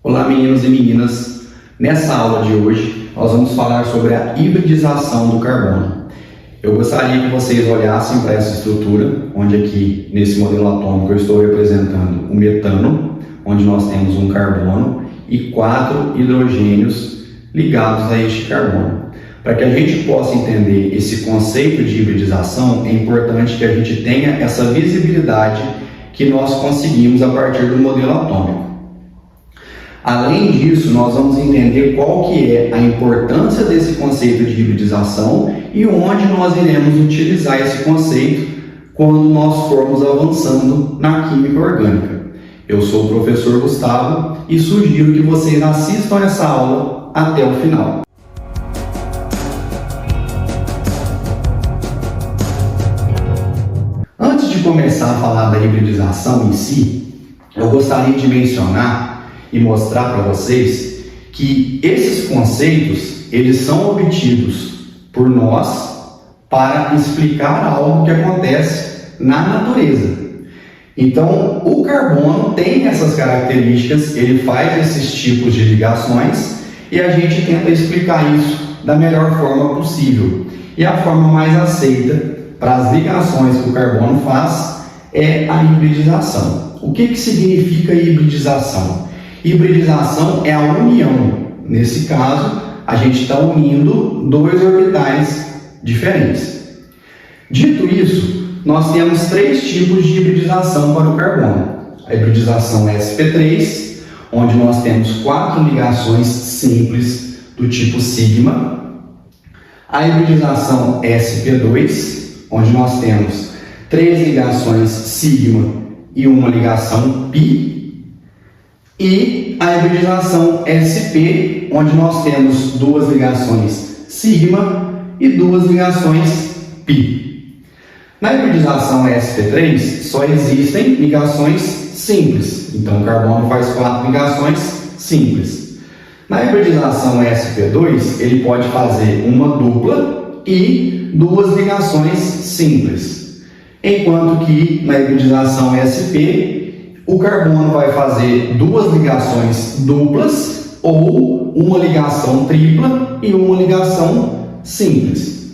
Olá meninos e meninas, nessa aula de hoje nós vamos falar sobre a hibridização do carbono. Eu gostaria que vocês olhassem para essa estrutura, onde aqui nesse modelo atômico eu estou representando o metano, onde nós temos um carbono e 4 hidrogênios ligados a este carbono. Para que a gente possa entender esse conceito de hibridização, é importante que a gente tenha essa visibilidade que nós conseguimos a partir do modelo atômico. Além disso, nós vamos entender qual que é a importância desse conceito de hibridização e onde nós iremos utilizar esse conceito quando nós formos avançando na química orgânica. Eu sou o professor Gustavo e sugiro que vocês assistam essa aula até o final. Antes de começar a falar da hibridização em si, eu gostaria de mencionar e mostrar para vocês que esses conceitos eles são obtidos por nós para explicar algo que acontece na natureza. Então, o carbono tem essas características, ele faz esses tipos de ligações e a gente tenta explicar isso da melhor forma possível. E a forma mais aceita para as ligações que o carbono faz é a hibridização. O que significa hibridização? Hibridização é a união. Nesse caso, a gente está unindo dois orbitais diferentes. Dito isso, nós temos 3 tipos de hibridização para o carbono. A hibridização sp3, onde nós temos 4 ligações simples do tipo sigma. A hibridização sp2, onde nós temos 3 ligações sigma e uma ligação pi. E a hibridização sp, onde nós temos 2 ligações sigma e 2 ligações pi. Na hibridização sp3 só existem ligações simples, então o carbono faz 4 ligações simples. Na hibridização sp2 ele pode fazer uma dupla e 2 ligações simples, enquanto que na hibridização sp o carbono vai fazer 2 ligações duplas ou uma ligação tripla e uma ligação simples.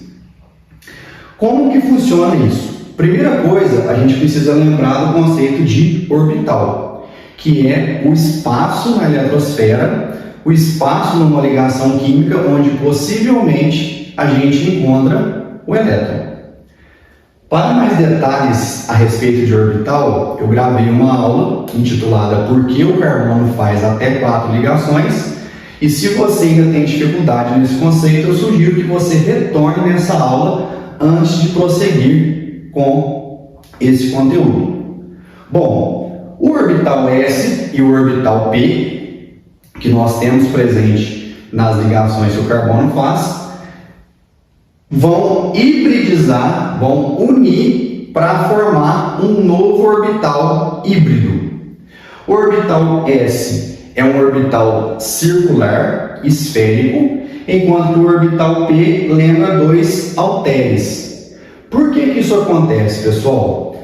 Como que funciona isso? Primeira coisa, a gente precisa lembrar do conceito de orbital, que é o espaço na eletrosfera, o espaço numa ligação química onde possivelmente a gente encontra o elétron. Para mais detalhes a respeito de orbital, eu gravei uma aula intitulada Por que o carbono faz até 4 ligações, e se você ainda tem dificuldade nesse conceito, eu sugiro que você retorne nessa aula antes de prosseguir com esse conteúdo. Bom, o orbital S e o orbital P, que nós temos presente nas ligações que o carbono faz, vão hibridizar, vão unir para formar um novo orbital híbrido. O orbital S é um orbital circular, esférico, enquanto o orbital P lembra 2 halteres. Por que isso acontece, pessoal?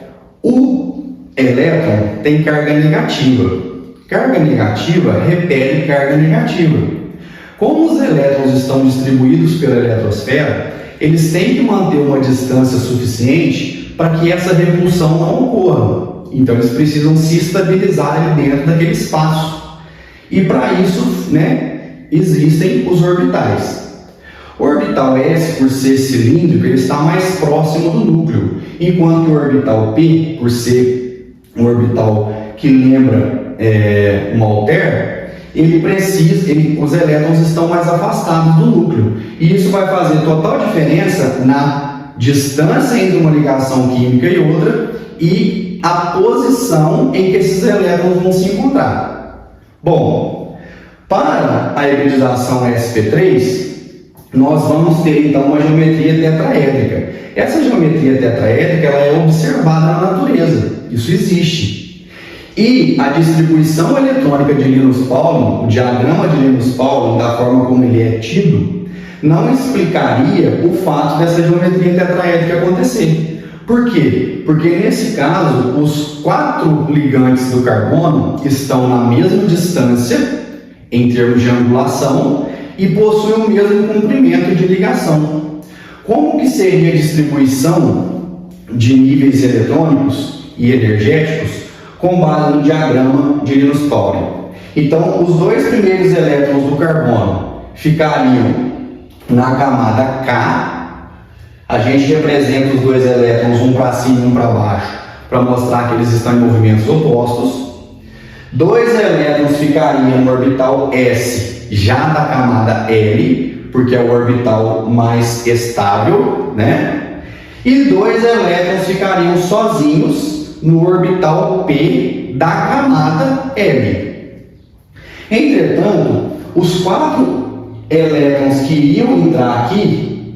O elétron tem carga negativa. Carga negativa repele carga negativa. Como os elétrons estão distribuídos pela eletrosfera, eles têm que manter uma distância suficiente para que essa repulsão não ocorra. Então, eles precisam se estabilizar ali dentro daquele espaço. E para isso, existem os orbitais. O orbital S, por ser cilíndrico, ele está mais próximo do núcleo, enquanto o orbital P, por ser um orbital que lembra um halter, os elétrons estão mais afastados do núcleo. E isso vai fazer total diferença na distância entre uma ligação química e outra e a posição em que esses elétrons vão se encontrar. Bom, para a hibridização sp3, nós vamos ter então uma geometria tetraédrica. Essa geometria tetraédrica ela é observada na natureza, isso existe. E a distribuição eletrônica de Linus Pauling, o diagrama de Linus Pauling, da forma como ele é tido, não explicaria o fato dessa geometria tetraédrica acontecer. Por quê? Porque nesse caso, os 4 ligantes do carbono estão na mesma distância em termos de angulação e possuem o mesmo comprimento de ligação. Como que seria a distribuição de níveis eletrônicos e energéticos com base no diagrama de Linus Pauling? Então, os dois primeiros elétrons do carbono ficariam na camada K. A gente representa os dois elétrons, um para cima e um para baixo, para mostrar que eles estão em movimentos opostos. Dois elétrons ficariam no orbital S, já da camada L, porque é o orbital mais estável, né? E dois elétrons ficariam sozinhos no orbital P da camada L. Entretanto, os 4 elétrons que iriam entrar aqui,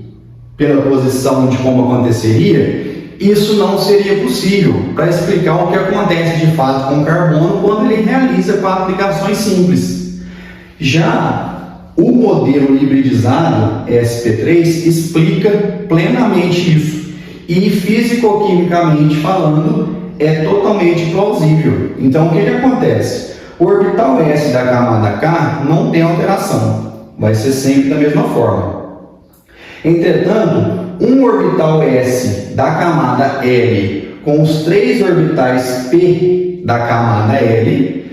pela posição de como aconteceria, isso não seria possível para explicar o que acontece de fato com o carbono quando ele realiza 4 ligações simples. Já o modelo hibridizado sp3 explica plenamente isso e, fisicoquimicamente falando, é totalmente plausível. Então, o que acontece? O orbital S da camada K não tem alteração, vai ser sempre da mesma forma. Entretanto, um orbital S da camada L com os 3 orbitais P da camada L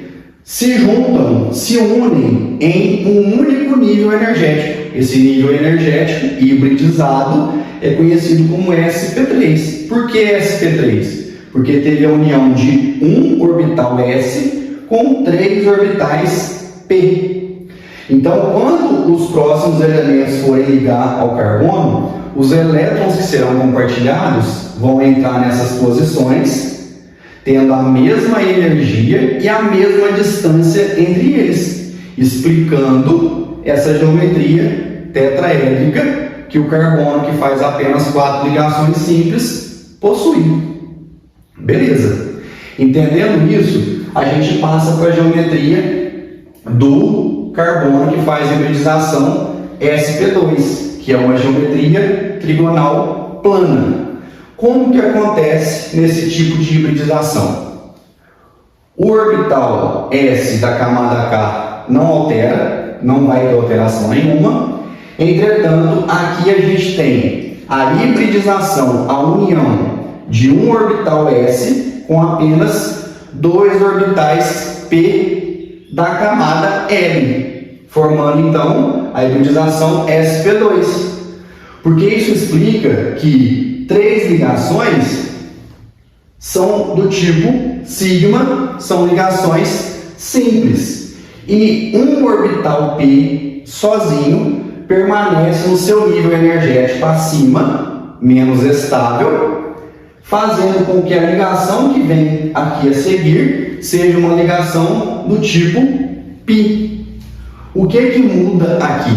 se juntam, se unem em um único nível energético. Esse nível energético hibridizado é conhecido como sp3. Por que sp3? Porque teve a união de um orbital S com 3 orbitais P. Então, quando os próximos elementos forem ligar ao carbono, os elétrons que serão compartilhados vão entrar nessas posições, tendo a mesma energia e a mesma distância entre eles, explicando essa geometria tetraédrica que o carbono, que faz apenas 4 ligações simples, possui. Beleza? Entendendo isso, a gente passa para a geometria do carbono, que faz hibridização sp2, que é uma geometria trigonal plana. Como que acontece nesse tipo de hibridização? O orbital S da camada K não altera, não vai ter alteração nenhuma. Entretanto, aqui a gente tem a hibridização, a união de um orbital S com apenas 2 orbitais P da camada L, formando então a hibridização sp2. Porque isso explica que 3 ligações são do tipo sigma, são ligações simples, e um orbital P sozinho permanece no seu nível energético acima, menos estável, fazendo com que a ligação que vem aqui a seguir seja uma ligação do tipo π. O que muda aqui?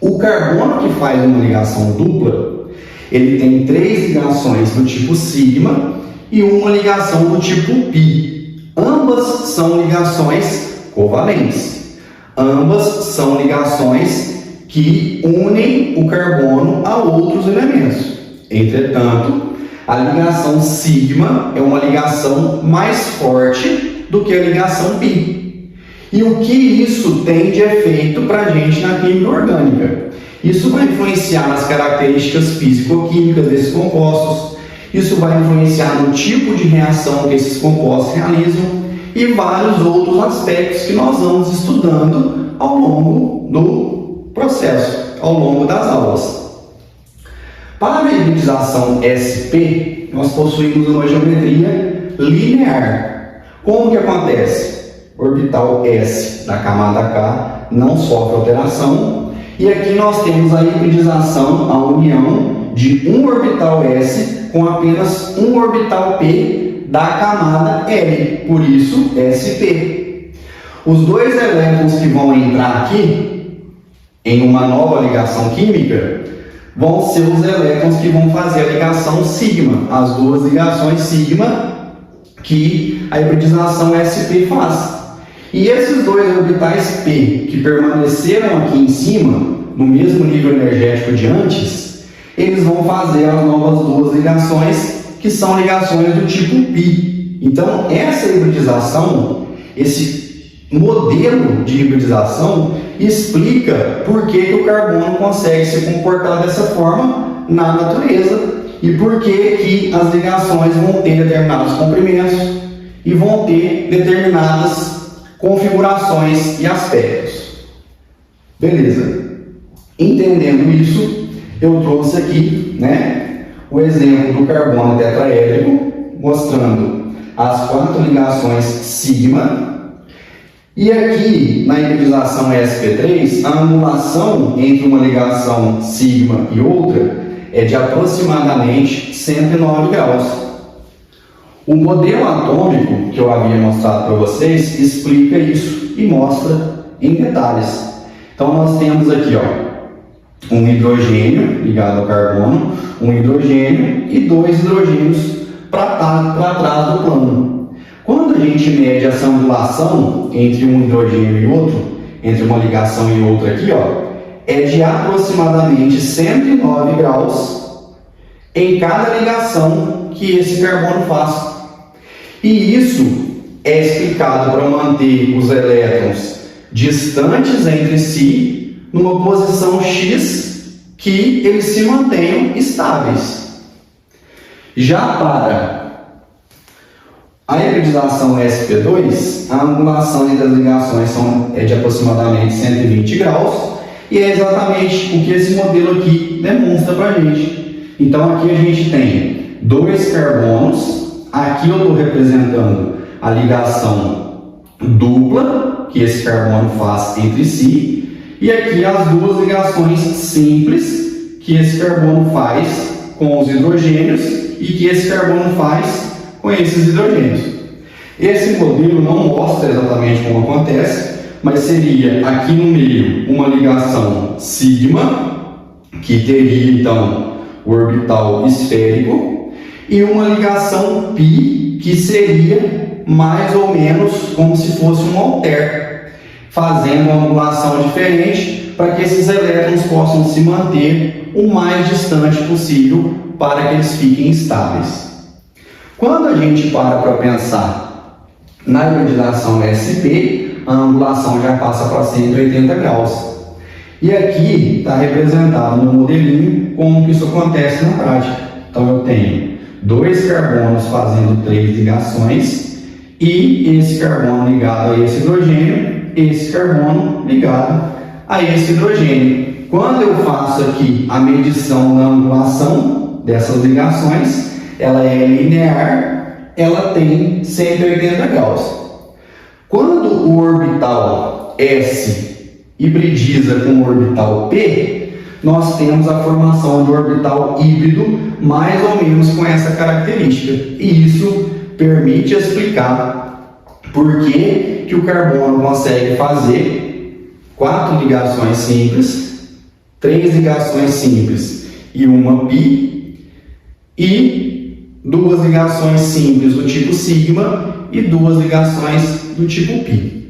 O carbono, que faz uma ligação dupla, ele tem 3 ligações do tipo sigma e uma ligação do tipo π. Ambas são ligações covalentes. Ambas são ligações que unem o carbono a outros elementos. Entretanto, a ligação sigma é uma ligação mais forte do que a ligação π. E o que isso tem de efeito para a gente na química orgânica? Isso vai influenciar nas características físico-químicas desses compostos, isso vai influenciar no tipo de reação que esses compostos realizam e vários outros aspectos que nós vamos estudando ao longo do processo, ao longo das aulas. Para a hibridização sp, nós possuímos uma geometria linear. Como que acontece? O orbital S da camada K não sofre alteração, e aqui nós temos a hibridização, a união de um orbital S com apenas um orbital P da camada L, por isso sp. Os 2 elétrons que vão entrar aqui em uma nova ligação química vão ser os elétrons que vão fazer a ligação sigma, as 2 ligações sigma que a hibridização sp faz. E esses 2 orbitais P que permaneceram aqui em cima, no mesmo nível energético de antes, eles vão fazer as novas 2 ligações, que são ligações do tipo π. Então, essa hibridização, esse modelo de hibridização explica por que o carbono consegue se comportar dessa forma na natureza e por que as ligações vão ter determinados comprimentos e vão ter determinadas configurações e aspectos. Beleza. Entendendo isso, eu trouxe aqui, o exemplo do carbono tetraédrico, mostrando as 4 ligações sigma. E aqui, na hibridização sp3, a angulação entre uma ligação sigma e outra é de aproximadamente 109 graus. O modelo atômico que eu havia mostrado para vocês explica isso e mostra em detalhes. Então, nós temos aqui, um hidrogênio ligado ao carbono, um hidrogênio e 2 hidrogênios para trás do plano. Quando a gente mede essa angulação entre um hidrogênio e outro, entre uma ligação e outra aqui, é de aproximadamente 109 graus em cada ligação que esse carbono faz. E isso é explicado para manter os elétrons distantes entre si numa posição X que eles se mantenham estáveis. Já para a hibridização sp2, a angulação entre as ligações é de aproximadamente 120 graus e é exatamente o que esse modelo aqui demonstra para a gente. Então aqui a gente tem 2 carbonos, aqui eu estou representando a ligação dupla que esse carbono faz entre si e aqui as 2 ligações simples que esse carbono faz com os hidrogênios e que esse carbono faz com esses hidrogênios. Esse modelo não mostra exatamente como acontece, mas seria aqui no meio uma ligação sigma, que teria então o orbital esférico, e uma ligação π, que seria mais ou menos como se fosse um alter, fazendo uma angulação diferente para que esses elétrons possam se manter o mais distante possível para que eles fiquem estáveis. Quando a gente para pensar na hibridização sp, a angulação já passa para 180 graus. E aqui está representado no modelinho como que isso acontece na prática. Então eu tenho 2 carbonos fazendo 3 ligações e esse carbono ligado a esse hidrogênio, esse carbono ligado a esse hidrogênio. Quando eu faço aqui a medição da angulação dessas ligações, ela é linear, ela tem 180 graus. Quando o orbital S hibridiza com o orbital P, nós temos a formação de orbital híbrido mais ou menos com essa característica. E isso permite explicar por que o carbono consegue fazer 4 ligações simples, 3 ligações simples e uma π, e 2 ligações simples do tipo sigma e 2 ligações do tipo π.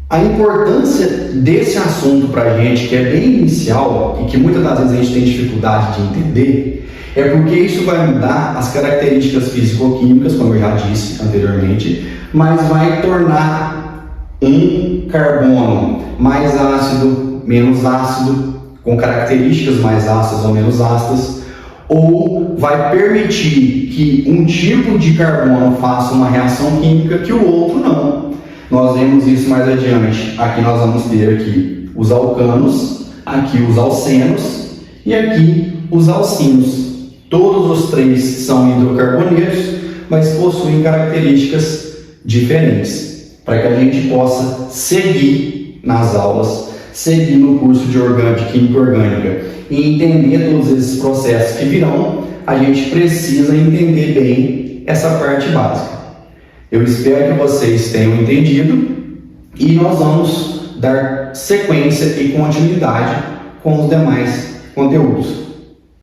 A importância desse assunto para a gente, que é bem inicial e que muitas das vezes a gente tem dificuldade de entender, é porque isso vai mudar as características físico-químicas, como eu já disse anteriormente, mas vai tornar um carbono mais ácido, menos ácido, com características mais ácidas ou menos ácidas, ou vai permitir que um tipo de carbono faça uma reação química que o outro não. Nós vemos isso mais adiante. Aqui nós vamos ter aqui os alcanos, aqui os alcenos e aqui os alcinos. Todos os 3 são hidrocarbonetos, mas possuem características diferentes, para que a gente possa seguir nas aulas, seguir no curso de Química Orgânica e entender todos esses processos que virão. A gente precisa entender bem essa parte básica. Eu espero que vocês tenham entendido e nós vamos dar sequência e continuidade com os demais conteúdos.